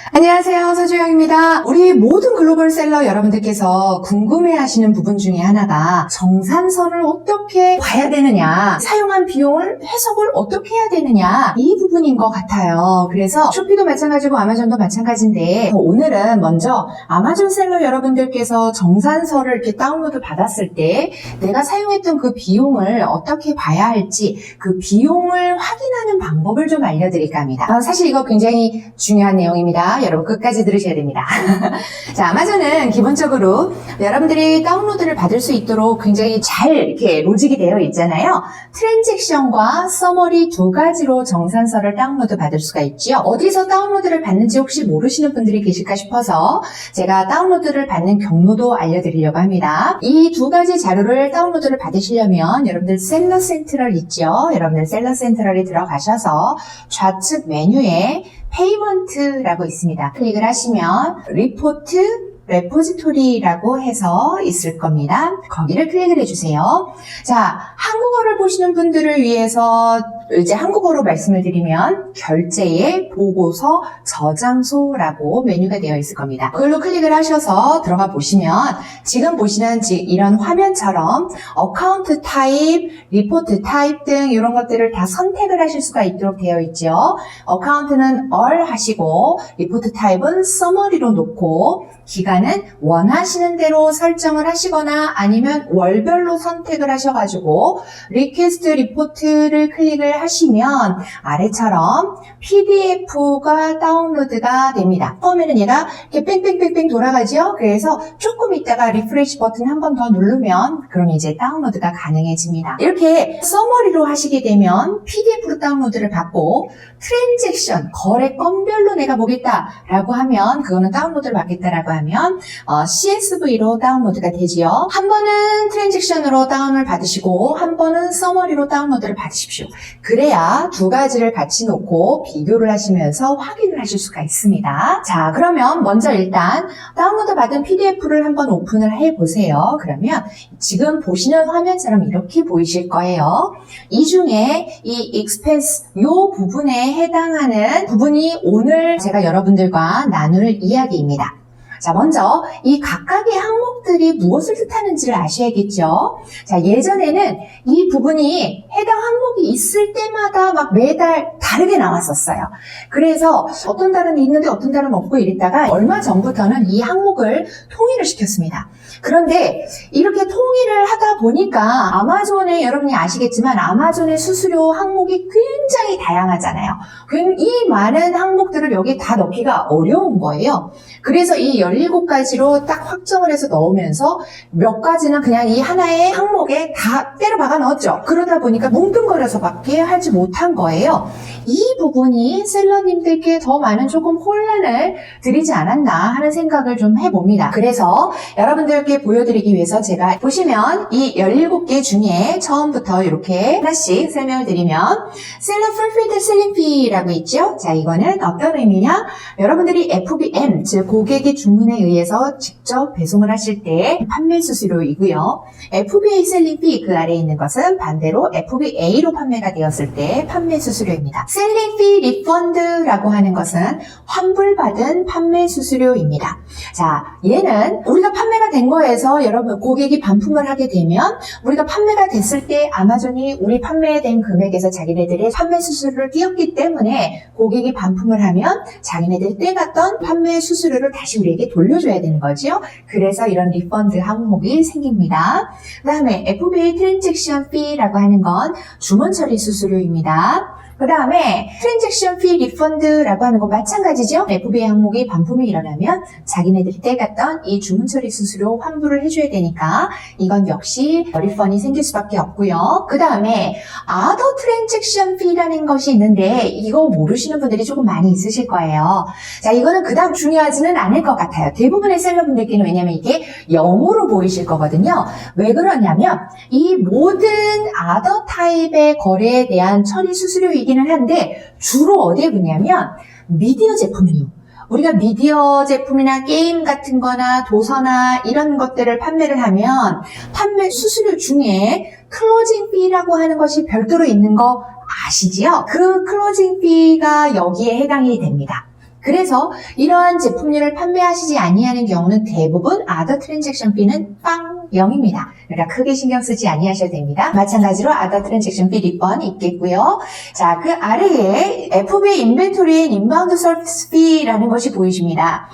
안녕하세요, 서주영입니다. 우리 모든 글로벌 셀러 여러분들께서 궁금해하시는 부분 중에 하나가 정산서를 어떻게 봐야 되느냐, 사용한 비용을 해석을 어떻게 해야 되느냐, 이 부분인 것 같아요. 그래서 쇼피도 마찬가지고 아마존도 마찬가지인데, 오늘은 먼저 아마존 셀러 여러분들께서 정산서를 이렇게 다운로드 받았을 때 내가 사용했던 그 비용을 어떻게 봐야 할지, 그 비용을 확인하는 방법을 좀 알려드릴까 합니다. 사실 이거 굉장히 중요한 내용입니다. 여러분 끝까지 들으셔야 됩니다. 자, 아마존은 기본적으로 여러분들이 다운로드를 받을 수 있도록 굉장히 잘 이렇게 로직이 되어 있잖아요. 트랜잭션과 서머리 두 가지로 정산서를 다운로드 받을 수가 있죠. 어디서 다운로드를 받는지 혹시 모르시는 분들이 계실까 싶어서 제가 다운로드를 받는 경로도 알려드리려고 합니다. 이 두 가지 자료를 다운로드를 받으시려면 여러분들 셀러 센트럴 있죠. 여러분들 셀러 센트럴에 들어가셔서 좌측 메뉴에 페이먼트라고 있습니다. 클릭을 하시면 리포트 레포지토리라고 해서 있을 겁니다. 거기를 클릭을 해주세요. 자, 한국어를 보시는 분들을 위해서 이제 한국어로 말씀을 드리면 결제의 보고서 저장소라고 메뉴가 되어 있을 겁니다. 그걸로 클릭을 하셔서 들어가 보시면 지금 보시는 이런 화면처럼 어카운트 타입, 리포트 타입 등 이런 것들을 다 선택을 하실 수가 있도록 되어 있죠. 어카운트는 all 하시고 리포트 타입은 서머리로 놓고 기간은 원하시는 대로 설정을 하시거나 아니면 월별로 선택을 하셔가지고 리퀘스트 리포트를 클릭을 하시면 아래처럼 PDF가 다운로드가 됩니다. 처음에는 얘가 이렇게 뺑뺑뺑뺑 돌아가죠. 그래서 조금 있다가 리프레시 버튼 한 번 더 누르면 그럼 이제 다운로드가 가능해집니다. 이렇게 서머리로 하시게 되면 PDF로 다운로드를 받고 트랜잭션, 거래 건별로 내가 보겠다라고 하면 그거는 다운로드를 받겠다라고 하면 CSV로 다운로드가 되지요. 한 번은 트랜잭션으로 다운을 받으시고 한 번은 서머리로 다운로드를 받으십시오. 그래야 두 가지를 같이 놓고 비교를 하시면서 확인을 하실 수가 있습니다. 자, 그러면 먼저 일단 다운로드 받은 PDF를 한번 오픈을 해보세요. 그러면 지금 보시는 화면처럼 이렇게 보이실 거예요. 이 중에 이 expense 요 부분에 해당하는 부분이 오늘 제가 여러분들과 나눌 이야기입니다. 자, 먼저 이 각각의 항목들이 무엇을 뜻하는지를 아셔야겠죠. 자, 예전에는 이 부분이 해당 항목이 있을 때마다 막 매달 다르게 나왔었어요. 그래서 어떤 달은 있는데 어떤 달은 없고 이랬다가 얼마 전부터는 이 항목을 통일을 시켰습니다. 그런데 이렇게 통일을 하다 보니까 아마존에 여러분이 아시겠지만 아마존의 수수료 항목이 굉장히 다양하잖아요. 이 많은 항목들을 여기 다 넣기가 어려운 거예요. 그래서 이 17가지로 딱 확정을 해서 넣으면서 몇 가지는 그냥 이 하나의 항목에 다 때려 박아 넣었죠. 그러다 보니까 뭉뚱거려서밖에 하지 못한 거예요. 이 부분이 셀러님들께 더 많은 조금 혼란을 드리지 않았나 하는 생각을 좀 해봅니다. 그래서 여러분들께 보여드리기 위해서 제가 보시면 이 17개 중에 처음부터 이렇게 하나씩 설명을 드리면 셀러 풀필드 셀링 피라고 있죠. 자, 이거는 어떤 의미냐? 여러분들이 FBM, 즉 고객이 주문에 의해서 직접 배송을 하실 때 판매 수수료이고요. FBA 셀링 피, 그 아래에 있는 것은 반대로 FBA로 판매가 되었을 때 판매 수수료입니다. 셀링 피 리펀드라고 하는 것은 환불받은 판매 수수료입니다. 자, 얘는 우리가 판매가 된 거에서 여러분 고객이 반품을 하게 되면 우리가 판매가 됐을 때 아마존이 우리 판매된 금액에서 자기네들의 판매 수수료를 띄었기 때문에 고객이 반품을 하면 자기네들 떼갔던 판매 수수료를 다시 우리에게 돌려줘야 되는 거죠. 그래서 이런 리펀드 항목이 생깁니다. 그 다음에 FBA 트랜잭션 피라고 하는 건 주문 처리 수수료입니다. 그 다음에 트랜잭션 피 리펀드라고 하는 거 마찬가지죠. FBA 항목이 반품이 일어나면 자기네들이 떼갔던 이 주문 처리 수수료 환불을 해줘야 되니까 이건 역시 리펀이 생길 수밖에 없고요. 그 다음에 other transaction fee라는 것이 있는데 이거 모르시는 분들이 조금 많이 있으실 거예요. 자, 이거는 그다음 중요하지는 않을 것 같아요. 대부분의 셀러분들께는 왜냐면 이게 0으로 보이실 거거든요. 왜 그러냐면 이 모든 other 타입의 거래에 대한 처리 수수료이기는 한데 주로 어디에 붙냐면 미디어 제품이요. 우리가 미디어 제품이나 게임 같은 거나 도서나 이런 것들을 판매를 하면 판매 수수료 중에 클로징 피라고 하는 것이 별도로 있는 거 아시지요? 그 클로징 피가 여기에 해당이 됩니다. 그래서 이러한 제품류를 판매하시지 아니하는 경우는 대부분 other transaction fee는 0입니다. 그러니까 크게 신경 쓰지 아니하셔도 됩니다. 마찬가지로 other transaction fee 리펀 있겠고요. 자, 그 아래에 FBA 인벤토리 앤 인바운드 서비스 fee라는 것이 보이십니다.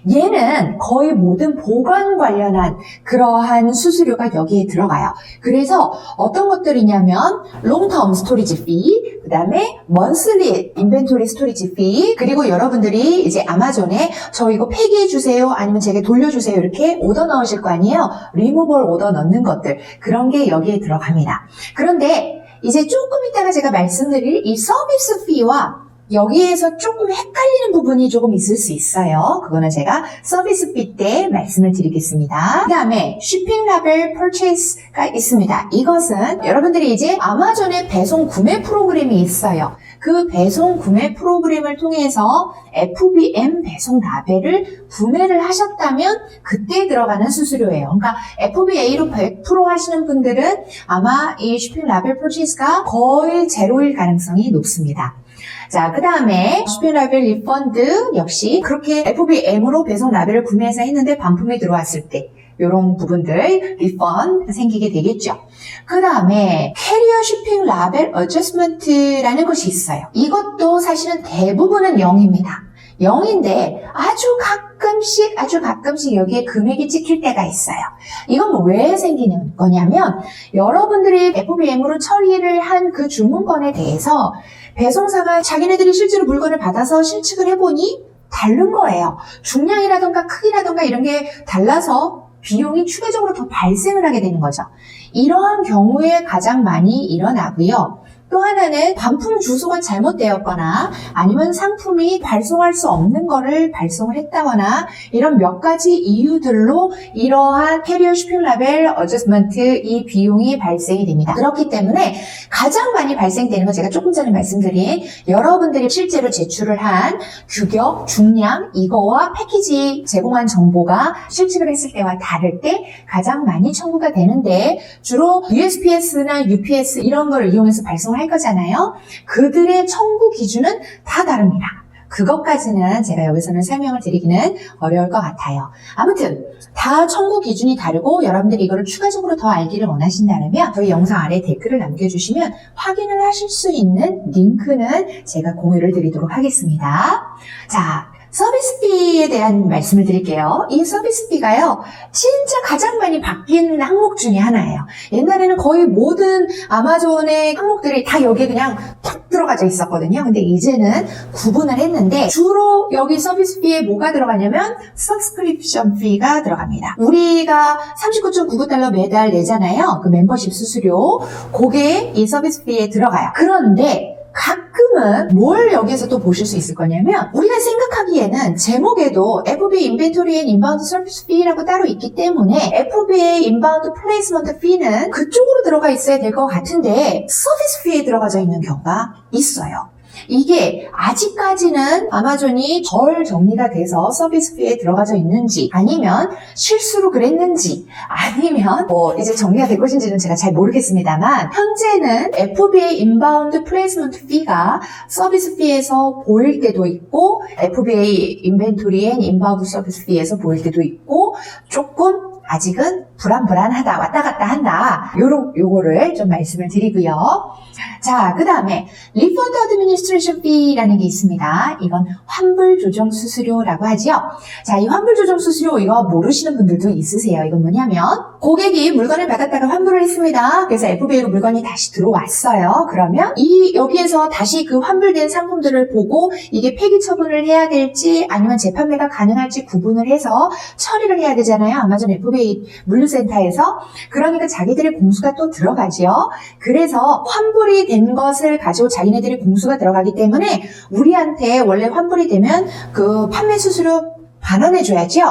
얘는 거의 모든 보관 관련한 그러한 수수료가 여기에 들어가요. 그래서 어떤 것들이냐면 롱텀 스토리지 피, 그 다음에 먼슬리 인벤토리 스토리지 피, 그리고 여러분들이 이제 아마존에 저 이거 폐기해 주세요, 아니면 제게 돌려주세요 이렇게 오더 넣으실 거 아니에요. 리무벌 오더 넣는 것들, 그런 게 여기에 들어갑니다. 그런데 이제 조금 이따가 제가 말씀드릴 이 서비스 피와 여기에서 조금 헷갈리는 부분이 조금 있을 수 있어요. 그거는 제가 서비스 피 때 말씀을 드리겠습니다. 그 다음에 쉬핑 라벨 퍼체이스가 있습니다. 이것은 여러분들이 이제 아마존의 배송 구매 프로그램이 있어요. 그 배송 구매 프로그램을 통해서 FBM 배송 라벨을 구매를 하셨다면 그때 들어가는 수수료예요. 그러니까 FBA로 100% 하시는 분들은 아마 이 쉬핑 라벨 퍼체이스가 거의 제로일 가능성이 높습니다. 자, 그 다음에 쉬핑 라벨 리펀드 역시 그렇게 FBM으로 배송 라벨을 구매해서 했는데 반품이 들어왔을 때 이런 부분들 리펀드 생기게 되겠죠. 그 다음에 캐리어 쉬핑 라벨 어저스먼트라는 것이 있어요. 이것도 사실은 대부분은 0입니다. 0인데 아주 가끔씩 여기에 금액이 찍힐 때가 있어요. 이건 왜 생기는 거냐면 여러분들이 FBM으로 처리를 한 그 주문건에 대해서 배송사가 자기네들이 실제로 물건을 받아서 실측을 해보니 다른 거예요. 중량이라던가 크기라던가 이런 게 달라서 비용이 추가적으로 더 발생을 하게 되는 거죠. 이러한 경우에 가장 많이 일어나고요. 또 하나는 반품 주소가 잘못되었거나 아니면 상품이 발송할 수 없는 거를 발송을 했다거나 이런 몇 가지 이유들로 이러한 캐리어 쉬핑 라벨 어저스먼트 이 비용이 발생이 됩니다. 그렇기 때문에 가장 많이 발생되는 건 제가 조금 전에 말씀드린 여러분들이 실제로 제출을 한 규격, 중량 이거와 패키지 제공한 정보가 실측을 했을 때와 다를 때 가장 많이 청구가 되는데 주로 USPS나 UPS 이런 걸 이용해서 발송을 할 거잖아요. 그들의 청구 기준은 다 다릅니다. 그것까지는 제가 여기서는 설명을 드리기는 어려울 것 같아요. 아무튼 다 청구 기준이 다르고 여러분들이 이거를 추가적으로 더 알기를 원하신다면 저희 영상 아래에 댓글을 남겨주시면 확인을 하실 수 있는 링크는 제가 공유를 드리도록 하겠습니다. 자, 서비스비에 대한 말씀을 드릴게요. 이 서비스비가요, 진짜 가장 많이 바뀐 항목 중에 하나예요. 옛날에는 거의 모든 아마존의 항목들이 다 여기에 그냥 탁 들어가져 있었거든요. 근데 이제는 구분을 했는데 주로 여기 서비스비에 뭐가 들어가냐면 서브스크립션 피가 들어갑니다. 우리가 39.99달러 매달 내잖아요. 그 멤버십 수수료. 그게 이 서비스비에 들어가요. 그런데 가끔은 뭘 여기에서 또 보실 수 있을 거냐면 우리가 생각하기에는 제목에도 FBA 인벤토리 앤 인바운드 서비스 피라고 따로 있기 때문에 FBA 인바운드 플레이스먼트 피는 그쪽으로 들어가 있어야 될 것 같은데 서비스 피에 들어가져 있는 경우가 있어요. 이게 아직까지는 아마존이 덜 정리가 돼서 서비스 피에 들어가져 있는지 아니면 실수로 그랬는지 아니면 이제 정리가 될 것인지는 제가 잘 모르겠습니다만 현재는 FBA 인바운드 플레이스먼트 피가 서비스 피에서 보일 때도 있고 FBA 인벤토리 앤 인바운드 서비스 피에서 보일 때도 있고 조금 아직은 불안불안하다, 왔다 갔다 한다. 요거를 좀 말씀을 드리고요. 자, 그 다음에 리펀드 어드미니스트레이션 피라는 게 있습니다. 이건 환불 조정 수수료라고 하죠. 자, 이 환불 조정 수수료 이거 모르시는 분들도 있으세요. 이건 뭐냐면 고객이 물건을 받았다가 환불을 했습니다. 그래서 FBA로 물건이 다시 들어왔어요. 그러면 여기에서 다시 그 환불된 상품들을 보고 이게 폐기 처분을 해야 될지 아니면 재판매가 가능할지 구분을 해서 처리를 해야 되잖아요. 아마존 FBA 물류센터에서. 그러니까 자기들의 공수가 또 들어가죠. 그래서 환불이 된 것을 가지고 자기네들의 공수가 들어가기 때문에 우리한테 원래 환불이 되면 그 판매 수수료 반환해줘야죠.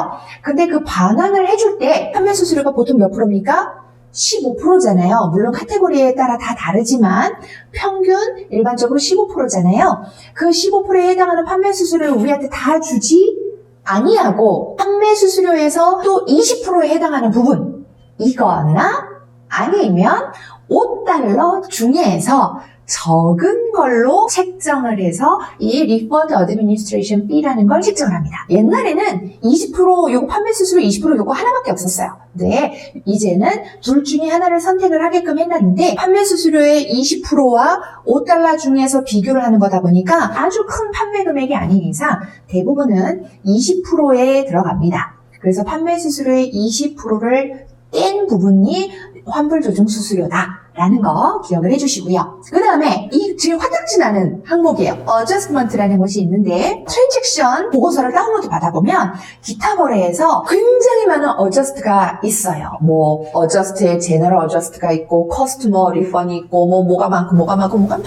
근데 그 반환을 해줄 때 판매 수수료가 보통 몇 프로입니까? 15%잖아요. 물론 카테고리에 따라 다 다르지만 평균 일반적으로 15%잖아요. 그 15%에 해당하는 판매 수수료를 우리한테 다 주지 아니하고 판매 수수료에서 또 20%에 해당하는 부분 이거나 아니면 $5 중에서 적은 걸로 책정을 해서 이 Refund Administration Fee라는 걸 책정을 합니다. 옛날에는 20% 요거 판매 수수료 20% 요거 하나밖에 없었어요. 네, 이제는 둘 중에 하나를 선택을 하게끔 해놨는데 판매 수수료의 20%와 $5 중에서 비교를 하는 거다 보니까 아주 큰 판매 금액이 아닌 이상 대부분은 20%에 들어갑니다. 그래서 판매 수수료의 20%를 뗀 부분이 환불 조정 수수료다라는 거 기억을 해주시고요. 그 다음에 이 지금 화딱지 나는 항목이에요. Adjustment라는 것이 있는데 트랜잭션 보고서를 다운로드 받아보면 기타 거래에서 굉장히 많은 Adjust가 있어요. 뭐 Adjust에 General Adjust가 있고 Customer Refund이 있고 뭐가 많고 막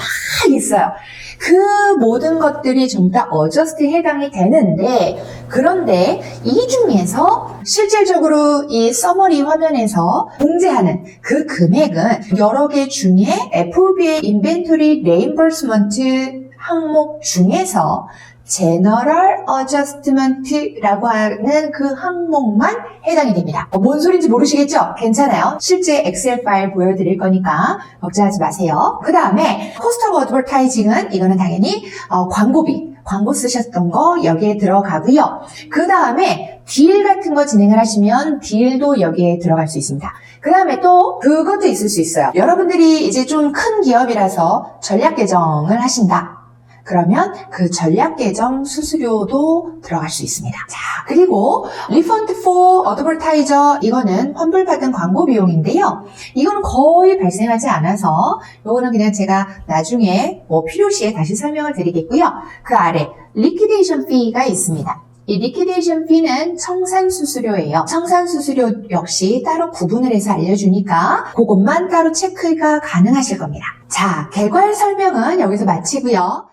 있어요. 그 모든 것들이 전부 다 Adjust에 해당이 되는데 그런데 이 중에서 실질적으로 이 Summary 화면에서 공제하는 그 금액은 여러 개 중에 FOB의 Inventory Reimbursement 항목 중에서 General Adjustment라고 하는 그 항목만 해당이 됩니다. 뭔 소린지 모르시겠죠? 괜찮아요. 실제 엑셀 파일 보여드릴 거니까 걱정하지 마세요. 그 다음에 Cost of Advertising은 이거는 당연히 광고비, 광고 쓰셨던 거 여기에 들어가고요. 그 다음에 딜 같은 거 진행을 하시면 딜도 여기에 들어갈 수 있습니다. 그 다음에 또 그것도 있을 수 있어요. 여러분들이 이제 좀 큰 기업이라서 전략 개정을 하신다. 그러면 그 전략 계정 수수료도 들어갈 수 있습니다. 자, 그리고 Refund for Advertiser 이거는 환불받은 광고 비용인데요. 이거는 거의 발생하지 않아서 이거는 그냥 제가 나중에 필요시에 다시 설명을 드리겠고요. 그 아래 Liquidation Fee가 있습니다. 이 Liquidation Fee는 청산 수수료예요. 청산 수수료 역시 따로 구분을 해서 알려주니까 그것만 따로 체크가 가능하실 겁니다. 자, 개괄 설명은 여기서 마치고요.